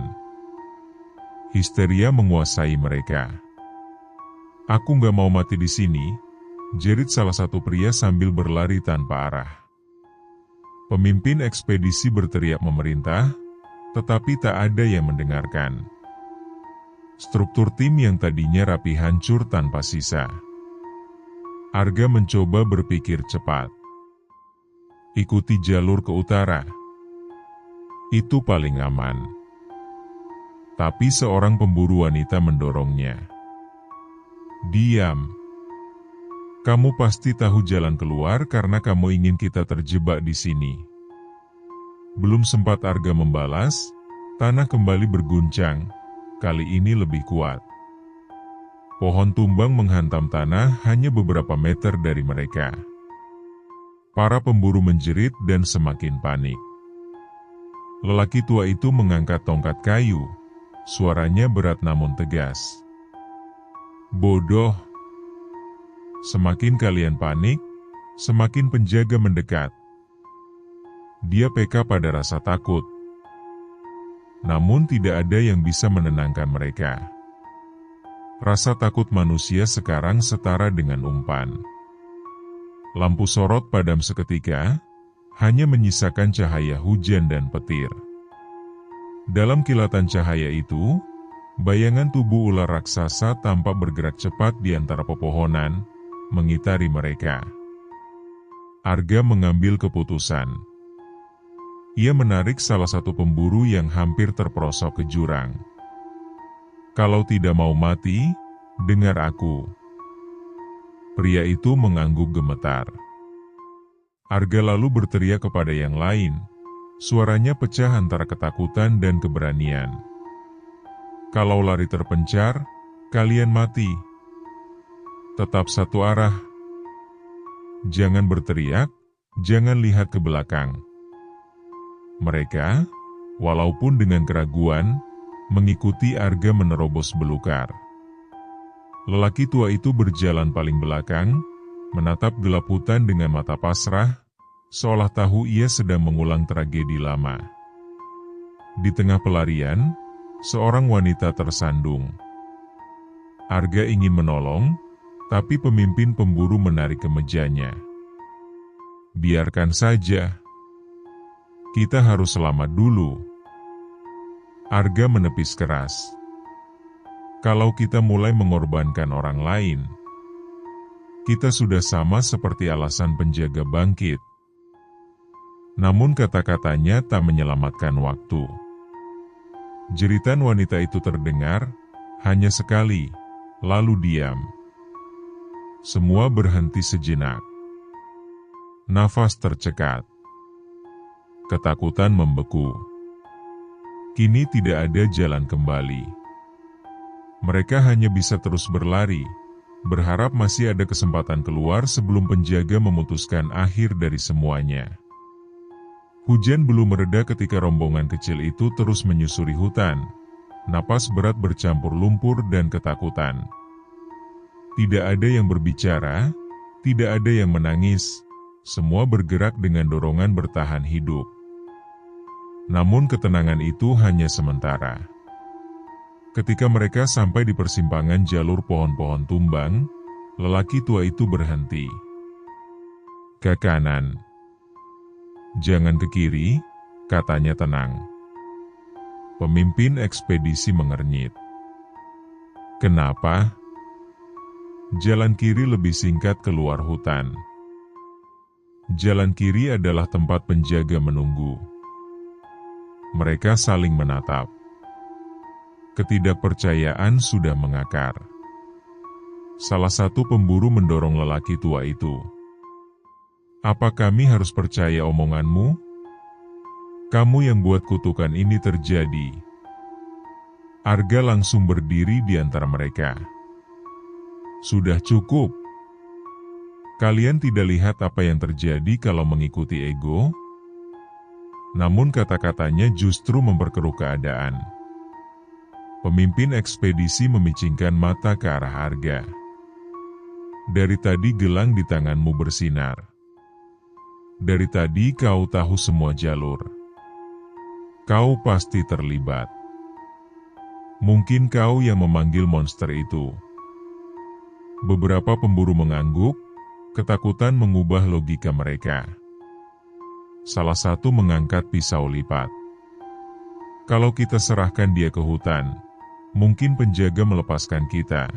Histeria menguasai mereka. "Aku gak mau mati di sini," jerit salah satu pria sambil berlari tanpa arah. Pemimpin ekspedisi berteriak memerintah, tetapi tak ada yang mendengarkan. Struktur tim yang tadinya rapi hancur tanpa sisa. Arga mencoba berpikir cepat. Ikuti jalur ke utara. Itu paling aman. Tapi seorang pemburu wanita mendorongnya. Diam. Kamu pasti tahu jalan keluar karena kamu ingin kita terjebak di sini. Belum sempat Arga membalas, tanah kembali berguncang, kali ini lebih kuat. Pohon tumbang menghantam tanah hanya beberapa meter dari mereka. Para pemburu menjerit dan semakin panik. Lelaki tua itu mengangkat tongkat kayu, suaranya berat namun tegas. Bodoh. Semakin kalian panik, semakin penjaga mendekat. Dia peka pada rasa takut. Namun tidak ada yang bisa menenangkan mereka. Rasa takut manusia sekarang setara dengan umpan. Lampu sorot padam seketika, hanya menyisakan cahaya hujan dan petir. Dalam kilatan cahaya itu, bayangan tubuh ular raksasa tampak bergerak cepat di antara pepohonan, mengitari mereka. Arga mengambil keputusan. Ia menarik salah satu pemburu yang hampir terperosok ke jurang. Kalau tidak mau mati, dengar aku. Pria itu mengangguk gemetar. Arga lalu berteriak kepada yang lain. Suaranya pecah antara ketakutan dan keberanian. Kalau lari terpencar, kalian mati. Tetap satu arah. Jangan berteriak, jangan lihat ke belakang. Mereka, walaupun dengan keraguan, mengikuti Arga menerobos belukar. Lelaki tua itu berjalan paling belakang, menatap gelap hutan dengan mata pasrah, seolah tahu ia sedang mengulang tragedi lama. Di tengah pelarian, seorang wanita tersandung. Arga ingin menolong, tapi pemimpin pemburu menarik kemejanya. Biarkan saja. Kita harus selamat dulu. Arga menepis keras. Kalau kita mulai mengorbankan orang lain, kita sudah sama seperti alasan penjaga bangkit. Namun kata-katanya tak menyelamatkan waktu. Jeritan wanita itu terdengar, hanya sekali, lalu diam. Semua berhenti sejenak. Nafas tercekat. Ketakutan membeku. Kini tidak ada jalan kembali. Mereka hanya bisa terus berlari, berharap masih ada kesempatan keluar sebelum penjaga memutuskan akhir dari semuanya. Hujan belum mereda ketika rombongan kecil itu terus menyusuri hutan. Napas berat bercampur lumpur dan ketakutan. Tidak ada yang berbicara, tidak ada yang menangis, semua bergerak dengan dorongan bertahan hidup. Namun ketenangan itu hanya sementara. Ketika mereka sampai di persimpangan jalur pohon-pohon tumbang, lelaki tua itu berhenti. Ke kanan. Jangan ke kiri, katanya tenang. Pemimpin ekspedisi mengernyit. Kenapa? Jalan kiri lebih singkat keluar hutan. Jalan kiri adalah tempat penjaga menunggu. Mereka saling menatap. Ketidakpercayaan sudah mengakar. Salah satu pemburu mendorong lelaki tua itu. Apa kami harus percaya omonganmu? Kamu yang buat kutukan ini terjadi. Arga langsung berdiri di antara mereka. Sudah cukup. Kalian tidak lihat apa yang terjadi kalau mengikuti ego? Namun kata-katanya justru memperkeruh keadaan. Pemimpin ekspedisi memicingkan mata ke arah Arga. Dari tadi gelang di tanganmu bersinar. Dari tadi kau tahu semua jalur. Kau pasti terlibat. Mungkin kau yang memanggil monster itu. Beberapa pemburu mengangguk, ketakutan mengubah logika mereka. salah satu mengangkat pisau lipat. Kalau kita serahkan dia ke hutan, mungkin penjaga melepaskan kita,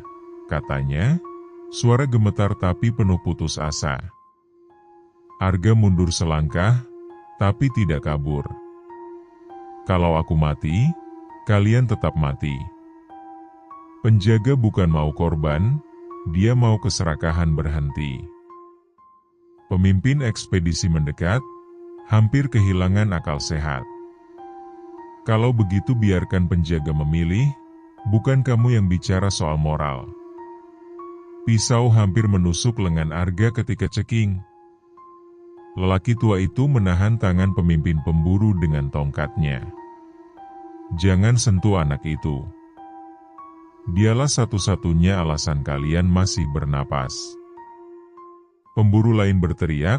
katanya. Suara gemetar tapi penuh putus asa. Arga mundur selangkah, tapi tidak kabur. Kalau aku mati, kalian tetap mati. Penjaga bukan mau korban, dia mau keserakahan berhenti. Pemimpin ekspedisi mendekat, hampir kehilangan akal sehat. Kalau begitu biarkan penjaga memilih, bukan kamu yang bicara soal moral. Pisau hampir menusuk lengan Arga ketika ceking. Lelaki tua itu menahan tangan pemimpin pemburu dengan tongkatnya. Jangan sentuh anak itu. Dialah satu-satunya alasan kalian masih bernapas. Pemburu lain berteriak,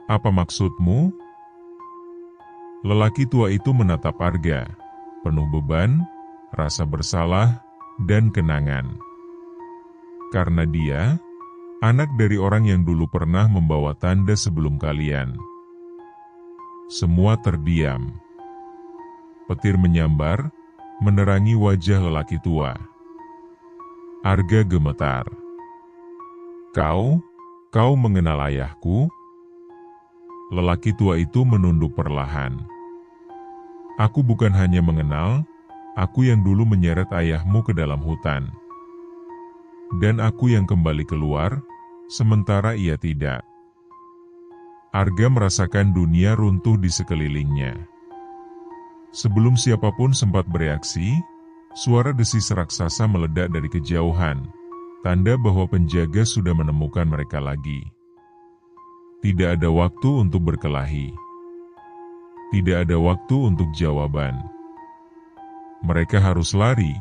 apa maksudmu? Lelaki tua itu menatap Arga, penuh beban, rasa bersalah, dan kenangan. Karena dia, anak dari orang yang dulu pernah membawa tanda sebelum kalian. Semua terdiam. Petir menyambar, menerangi wajah lelaki tua. Arga gemetar. Kau mengenal ayahku? Lelaki tua itu menunduk perlahan. Aku bukan hanya mengenal, aku yang dulu menyeret ayahmu ke dalam hutan. Dan aku yang kembali keluar, sementara ia tidak. Arga merasakan dunia runtuh di sekelilingnya. Sebelum siapapun sempat bereaksi, suara desis raksasa meledak dari kejauhan, tanda bahwa penjaga sudah menemukan mereka lagi. Tidak ada waktu untuk berkelahi. Tidak ada waktu untuk jawaban. Mereka harus lari,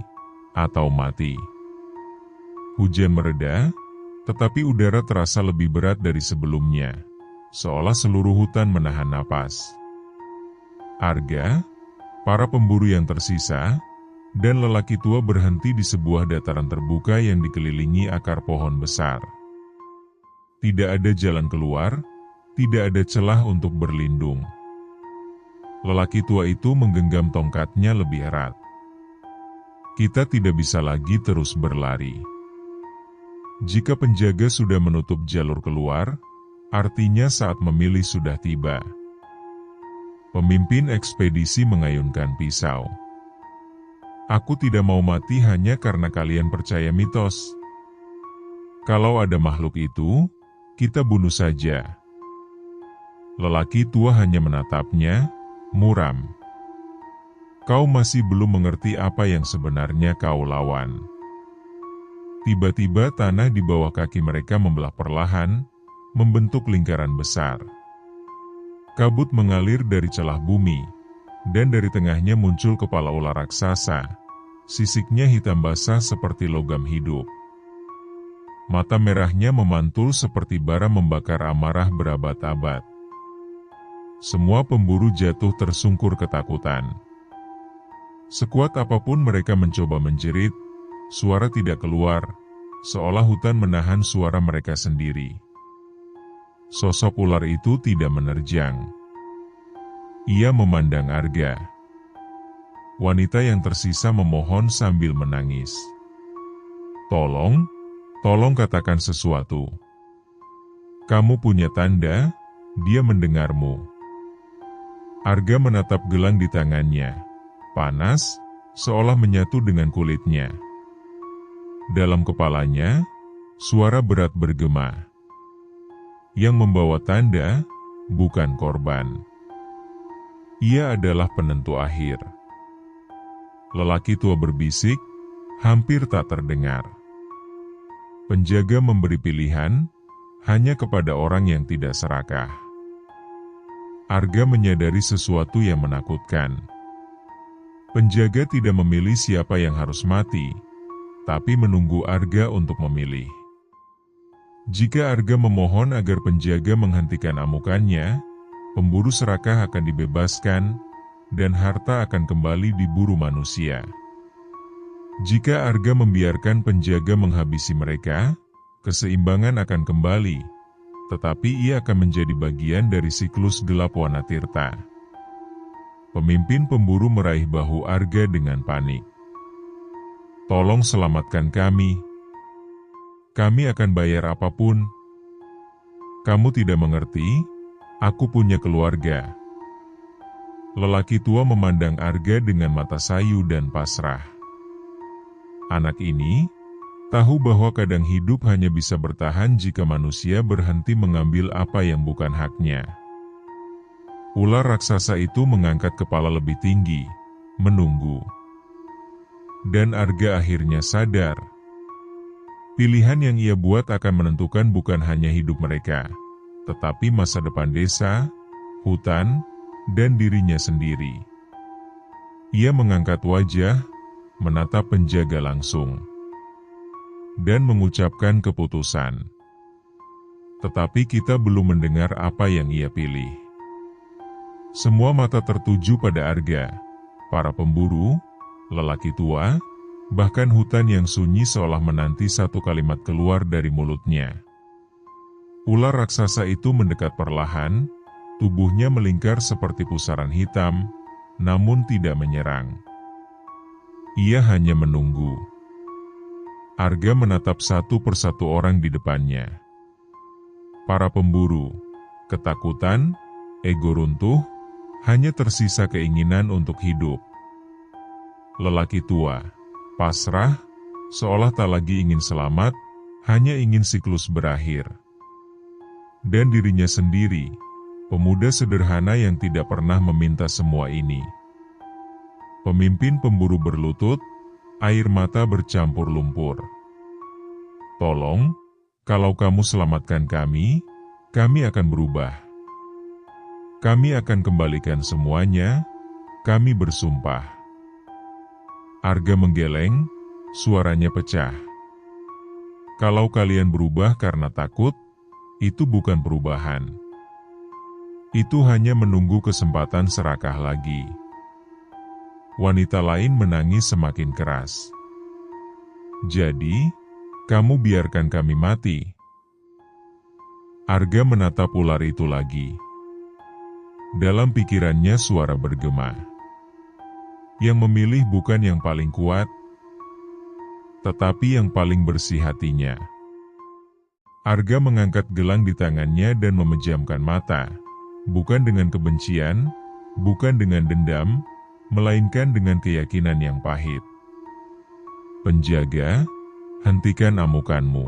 atau mati. Hujan mereda, tetapi udara terasa lebih berat dari sebelumnya, seolah seluruh hutan menahan napas. Arga, para pemburu yang tersisa, dan lelaki tua berhenti di sebuah dataran terbuka yang dikelilingi akar pohon besar. Tidak ada jalan keluar, tidak ada celah untuk berlindung. Lelaki tua itu menggenggam tongkatnya lebih erat. Kita tidak bisa lagi terus berlari. Jika penjaga sudah menutup jalur keluar, artinya saat memilih sudah tiba. Pemimpin ekspedisi mengayunkan pisau. Aku tidak mau mati hanya karena kalian percaya mitos. Kalau ada makhluk itu, kita bunuh saja. Lelaki tua hanya menatapnya, muram. Kau masih belum mengerti apa yang sebenarnya kau lawan. Tiba-tiba tanah di bawah kaki mereka membelah perlahan, membentuk lingkaran besar. Kabut mengalir dari celah bumi, dan dari tengahnya muncul kepala ular raksasa. Sisiknya hitam basah seperti logam hidup. Mata merahnya memantul seperti bara membakar amarah berabad-abad. Semua pemburu jatuh tersungkur ketakutan. Sekuat apapun mereka mencoba menjerit, suara tidak keluar, seolah hutan menahan suara mereka sendiri. Sosok ular itu tidak menerjang. Ia memandang Arga. Wanita yang tersisa memohon sambil menangis. Tolong katakan sesuatu. Kamu punya tanda, dia mendengarmu. Arga menatap gelang di tangannya, panas, seolah menyatu dengan kulitnya. Dalam kepalanya, suara berat bergema. Yang membawa tanda, bukan korban. Ia adalah penentu akhir. Lelaki tua berbisik, hampir tak terdengar. Penjaga memberi pilihan, hanya kepada orang yang tidak serakah. Arga menyadari sesuatu yang menakutkan. Penjaga tidak memilih siapa yang harus mati, tapi menunggu Arga untuk memilih. Jika Arga memohon agar penjaga menghentikan amukannya, pemburu serakah akan dibebaskan, dan harta akan kembali diburu manusia. Jika Arga membiarkan penjaga menghabisi mereka, keseimbangan akan kembali, tetapi ia akan menjadi bagian dari siklus gelap Wanatirta. Pemimpin pemburu meraih bahu Arga dengan panik. "Tolong selamatkan kami. Kami akan bayar apapun." "Kamu tidak mengerti, aku punya keluarga." Lelaki tua memandang Arga dengan mata sayu dan pasrah. Anak ini tahu bahwa kadang hidup hanya bisa bertahan jika manusia berhenti mengambil apa yang bukan haknya. Ular raksasa itu mengangkat kepala lebih tinggi, menunggu. Dan Arga akhirnya sadar. Pilihan yang ia buat akan menentukan bukan hanya hidup mereka, tetapi masa depan desa, hutan, dan dirinya sendiri. Ia mengangkat wajah, menatap penjaga langsung, dan mengucapkan keputusan. Tetapi kita belum mendengar apa yang ia pilih. Semua mata tertuju pada Arga, para pemburu, lelaki tua, bahkan hutan yang sunyi seolah menanti satu kalimat keluar dari mulutnya. Ular raksasa itu mendekat perlahan, tubuhnya melingkar seperti pusaran hitam, namun tidak menyerang. Ia hanya menunggu. Arga menatap satu persatu orang di depannya. Para pemburu, ketakutan, ego runtuh, hanya tersisa keinginan untuk hidup. Lelaki tua, pasrah, seolah tak lagi ingin selamat, hanya ingin siklus berakhir. Dan dirinya sendiri, pemuda sederhana yang tidak pernah meminta semua ini. Pemimpin pemburu berlutut, air mata bercampur lumpur. "Tolong, kalau kamu selamatkan kami akan berubah. Kami akan kembalikan semuanya, kami bersumpah." Arga menggeleng, suaranya pecah. "Kalau kalian berubah karena takut, itu bukan perubahan. Itu hanya menunggu kesempatan serakah lagi." Wanita lain menangis semakin keras. "Jadi, kamu biarkan kami mati?" Arga menatap ular itu lagi. Dalam pikirannya suara bergema. Yang memilih bukan yang paling kuat, tetapi yang paling bersih hatinya. Arga mengangkat gelang di tangannya dan memejamkan mata, bukan dengan kebencian, bukan dengan dendam, melainkan dengan keyakinan yang pahit. "Penjaga, hentikan amukanmu.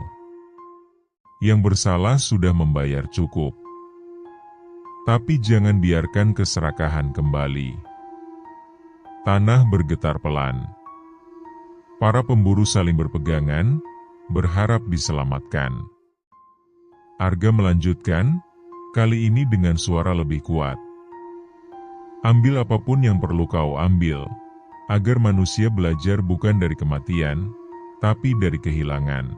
Yang bersalah sudah membayar cukup. Tapi jangan biarkan keserakahan kembali." Tanah bergetar pelan. Para pemburu saling berpegangan, berharap diselamatkan. Arga melanjutkan, kali ini dengan suara lebih kuat. "Ambil apapun yang perlu kau ambil, agar manusia belajar bukan dari kematian, tapi dari kehilangan."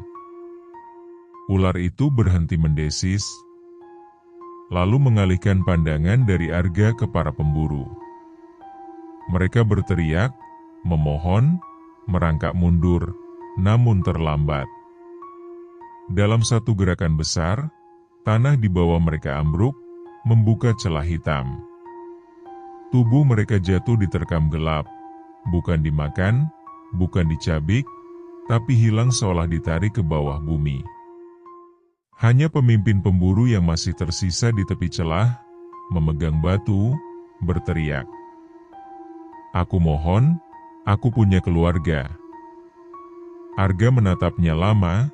Ular itu berhenti mendesis, lalu mengalihkan pandangan dari Arga ke para pemburu. Mereka berteriak, memohon, merangkak mundur, namun terlambat. Dalam satu gerakan besar, tanah di bawah mereka ambruk, membuka celah hitam. Tubuh mereka jatuh diterkam gelap, bukan dimakan, bukan dicabik, tapi hilang seolah ditarik ke bawah bumi. Hanya pemimpin pemburu yang masih tersisa di tepi celah, memegang batu, berteriak, "Aku mohon, aku punya keluarga." Arga menatapnya lama,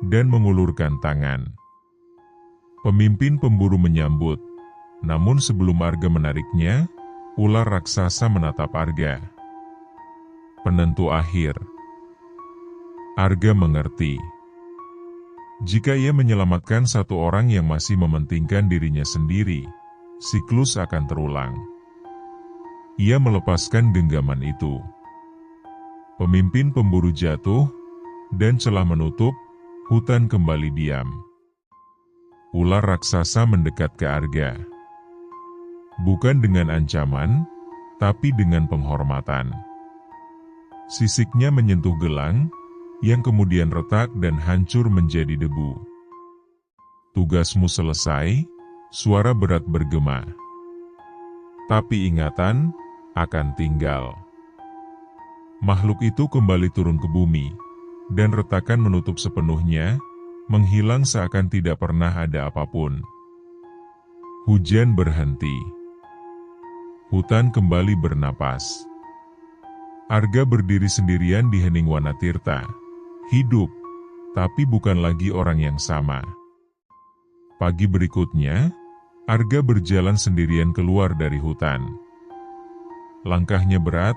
dan mengulurkan tangan. Pemimpin pemburu menyambut, namun sebelum Arga menariknya, ular raksasa menatap Arga. Penentu akhir. Arga mengerti. Jika ia menyelamatkan satu orang yang masih mementingkan dirinya sendiri, siklus akan terulang. Ia melepaskan genggaman itu. Pemimpin pemburu jatuh, dan celah menutup, hutan kembali diam. Ular raksasa mendekat ke Arga. Bukan dengan ancaman, tapi dengan penghormatan. Sisiknya menyentuh gelang, yang kemudian retak dan hancur menjadi debu. Tugasmu selesai, suara berat bergema. Tapi ingatan akan tinggal. Makhluk itu kembali turun ke bumi, dan retakan menutup sepenuhnya, menghilang seakan tidak pernah ada apapun. Hujan berhenti. Hutan kembali bernapas. Arga berdiri sendirian di hening Wanatirta. Hidup, tapi bukan lagi orang yang sama. Pagi berikutnya, Arga berjalan sendirian keluar dari hutan. Langkahnya berat,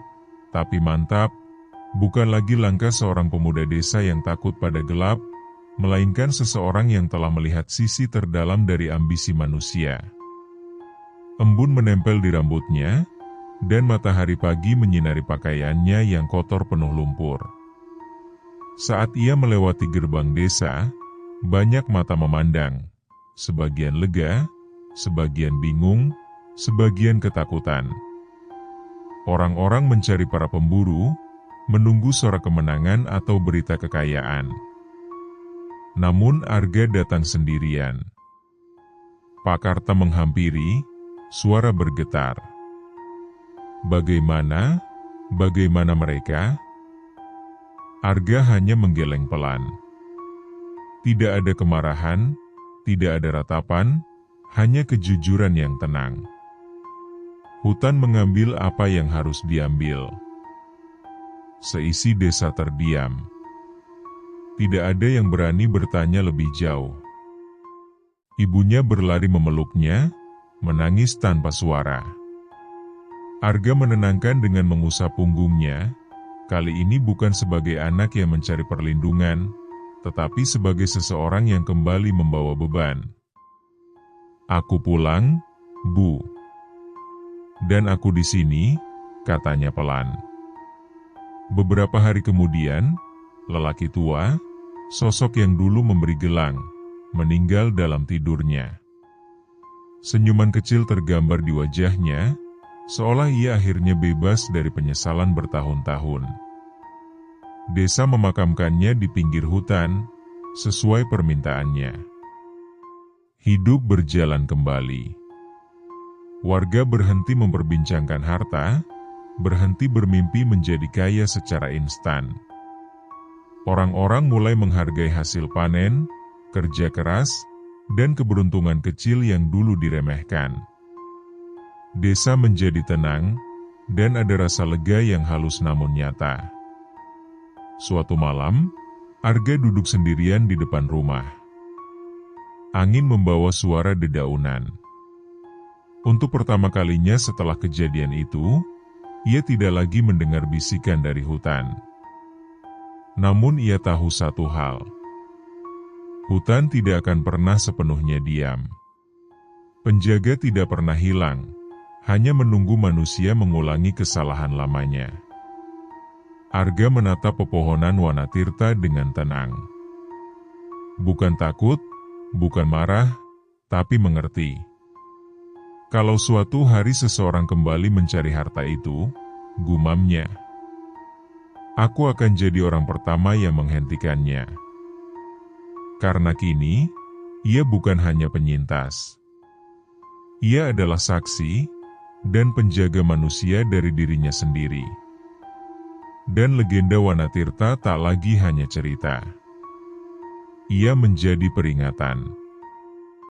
tapi mantap, bukan lagi langkah seorang pemuda desa yang takut pada gelap, melainkan seseorang yang telah melihat sisi terdalam dari ambisi manusia. Embun menempel di rambutnya, dan matahari pagi menyinari pakaiannya yang kotor penuh lumpur. Saat ia melewati gerbang desa, banyak mata memandang, sebagian lega, sebagian bingung, sebagian ketakutan. Orang-orang mencari para pemburu, menunggu suara kemenangan atau berita kekayaan. Namun Arga datang sendirian. Pakarta menghampiri, suara bergetar. Bagaimana mereka? Arga hanya menggeleng pelan. Tidak ada kemarahan, tidak ada ratapan, hanya kejujuran yang tenang. Hutan mengambil apa yang harus diambil. Seisi desa terdiam. Tidak ada yang berani bertanya lebih jauh. Ibunya berlari memeluknya, menangis tanpa suara. Arga menenangkan dengan mengusap punggungnya, kali ini bukan sebagai anak yang mencari perlindungan, tetapi sebagai seseorang yang kembali membawa beban. Aku pulang, Bu. Dan aku di sini, katanya pelan. Beberapa hari kemudian, lelaki tua, sosok yang dulu memberi gelang, meninggal dalam tidurnya. Senyuman kecil tergambar di wajahnya, seolah ia akhirnya bebas dari penyesalan bertahun-tahun. Desa memakamkannya di pinggir hutan, sesuai permintaannya. Hidup berjalan kembali. Warga berhenti memperbincangkan harta, berhenti bermimpi menjadi kaya secara instan. Orang-orang mulai menghargai hasil panen, kerja keras, dan keberuntungan kecil yang dulu diremehkan. Desa menjadi tenang, dan ada rasa lega yang halus namun nyata. Suatu malam, Arga duduk sendirian di depan rumah. Angin membawa suara dedaunan. Untuk pertama kalinya setelah kejadian itu, ia tidak lagi mendengar bisikan dari hutan. Namun ia tahu satu hal. Hutan tidak akan pernah sepenuhnya diam. Penjaga tidak pernah hilang, hanya menunggu manusia mengulangi kesalahan lamanya. Arga menatap pepohonan Wanatirta dengan tenang. Bukan takut, bukan marah, tapi mengerti. Kalau suatu hari seseorang kembali mencari harta itu, gumamnya, aku akan jadi orang pertama yang menghentikannya. Karena kini, ia bukan hanya penyintas. Ia adalah saksi dan penjaga manusia dari dirinya sendiri. Dan legenda Wanatirta tak lagi hanya cerita. Ia menjadi peringatan.